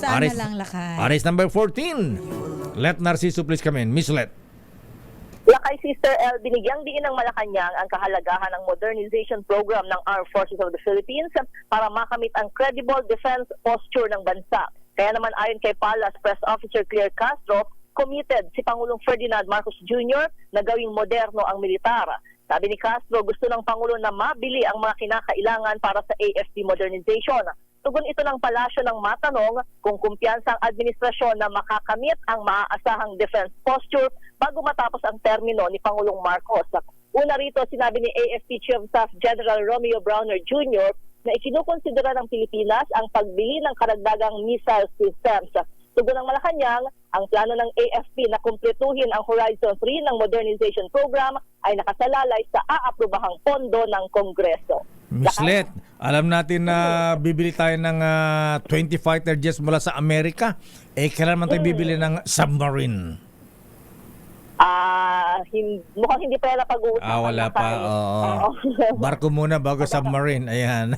Sana lang, Lakay. Arrest number 14. Let Narciso please come in. Miss Let. Lakay Sister L, binigyang diin ng Malacanang ang kahalagahan ng modernization program ng Armed Forces of the Philippines para makamit ang credible defense posture ng bansa. Kaya naman ayon kay Palace Press Officer Claire Castro, committed si Pangulong Ferdinand Marcos Jr. na gawing moderno ang militar. Sabi ni Castro, gusto ng Pangulo na mabili ang mga kinakailangan para sa AFP modernization. Tugon ito ng palasyo ng matanong kung kumpiyansa ang administrasyon na makakamit ang maaasahang defense posture bago matapos ang termino ni Pangulong Marcos. Una rito, sinabi ni AFP Chief of Staff General Romeo Browner Jr. na ikinukonsidera ng Pilipinas ang pagbili ng karagdagang missile systems. Tugon ng Malacanang, ang plano ng AFP na kumpletuhin ang Horizon 3 ng modernization program ay nakasalalay sa aaprobahang pondo ng Kongreso. Miss Let, alam natin na bibili tayo ng 20 fighter jets mula sa Amerika. Kailan man tayo bibili ng submarine? Mukhang hindi pa yan napag-uusapan. Wala pa. Oo. Barko muna bago submarine. Ayan.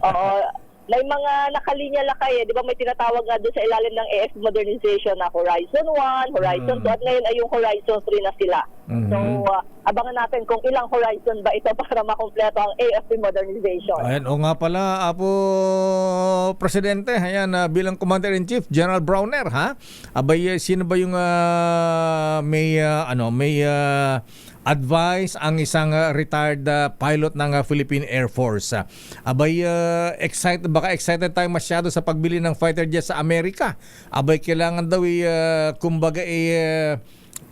Oo. May mga nakalinya Lakay, di ba may tinatawag nga doon sa ilalim ng AFP modernization na Horizon 1, Horizon 2, at ngayon ay yung Horizon 3 na sila. So, abangan natin kung ilang horizon ba ito para makumpleto ang AFP modernization. Ayan, o nga pala, Apo Presidente, ayan, bilang Commander-in-Chief, General Browner, ha? Abay, sino ba yung may advice ang isang retired pilot ng Philippine Air Force? Abay, baka excited tayo masyado sa pagbili ng fighter jet sa Amerika. Abay, kailangan daw kumbaga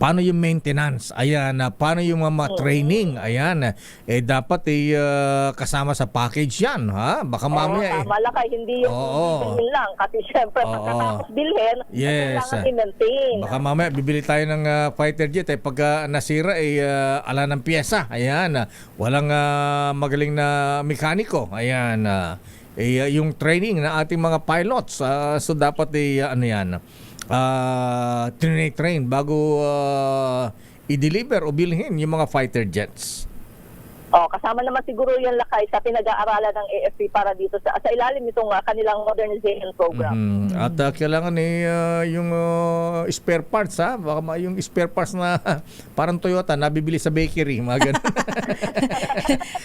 paano yung maintenance? Ayan, paano yung mga training? Ayan, dapat kasama sa package yan, ha? Baka mamaya tama Lakay, hindi yung bilhin lang. Kasi syempre, pagkatapos bilhin, kailangan i-maintain. Baka mamaya bibili tayo ng fighter jet, pag nasira, ala ng pyesa. Ayan, walang magaling na mekaniko. Ayan, yung training ng ating mga pilots. So dapat train bago i-deliver o bilhin yung mga fighter jets. Kasama naman siguro yan Lakay sa pinag-aaralan ng AFP para dito sa ilalim nitong kanilang modernization program. At kailangan yung spare parts, ha? Baka yung spare parts na parang Toyota nabibili sa bakery, mga ganun.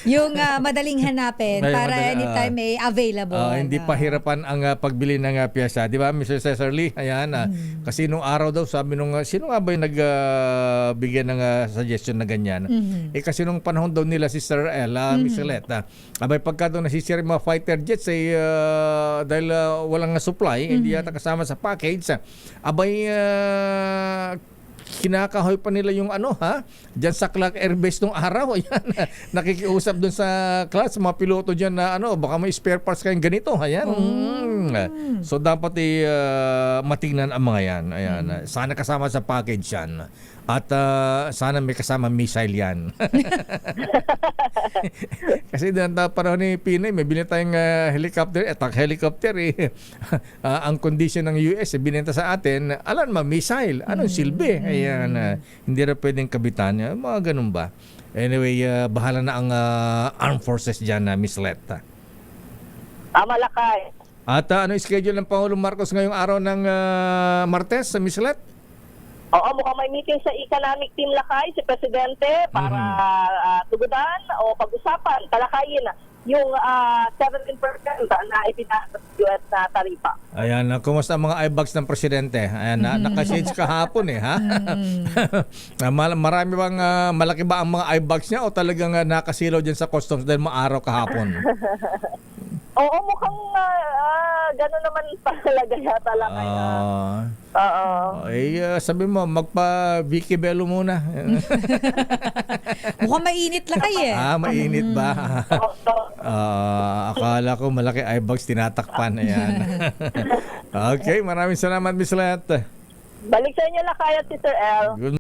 Yung madaling hanapin para anytime may available. Hindi pahirapan ang pagbili ng pyesa. Di ba, Mr. Cesar Lee? Ayan, kasi nung araw daw, sabi sino nga ba yung nagbigyan ng suggestion na ganyan? Kasi nung panahon daw nila Sister L, Miss Let, abay pagka doon nasisira yung mga fighter jets dahil walang supply, hindi yata kasama sa package, abay kinakahoy pa nila yung dyan sa Clark Air Base nung araw. Ayan, nakikiusap dun sa class, mga piloto dyan na baka may spare parts kayong ganito. Ayan. So dapat matingnan ang mga yan. Ayan. Sana kasama sa package yan. At sana may kasama missile yan. Kasi doon panahon ni Pinoy, may binili tayong helicopter, attack helicopter. Ang condition ng US, binenta sa atin, alam mo, missile. Anong silbi? Ayan, hindi na pwedeng kabitan. Mga ganun ba? Anyway, bahala na ang armed forces dyan, Miss Let. Tama Lakay. At ano schedule ng Pangulong Marcos ngayong araw ng Martes, Miss Let? Mukhang may meeting sa economic team Lakay, si Presidente, para tugudan o pag-usapan, talakayin yung 17% na itinasa sa US na taripa. Ayan, kumusta ang mga eyebags ng Presidente? Ayan, naka-shades kahapon ha? Marami bang, malaki ba ang mga eyebags niya o talagang nakasilaw dyan sa customs dahil maaraw kahapon? Oo, mukhang gano'n naman talaga yata Lakay. Sabi mo, magpa-Vicky Bello muna. Mukhang mainit Lakay mainit ba? Akala ko malaki eyebags tinatakpan. Ayan. Okay, maraming salamat, Miss Let. Balik sa inyo Lakay at Sister L. Good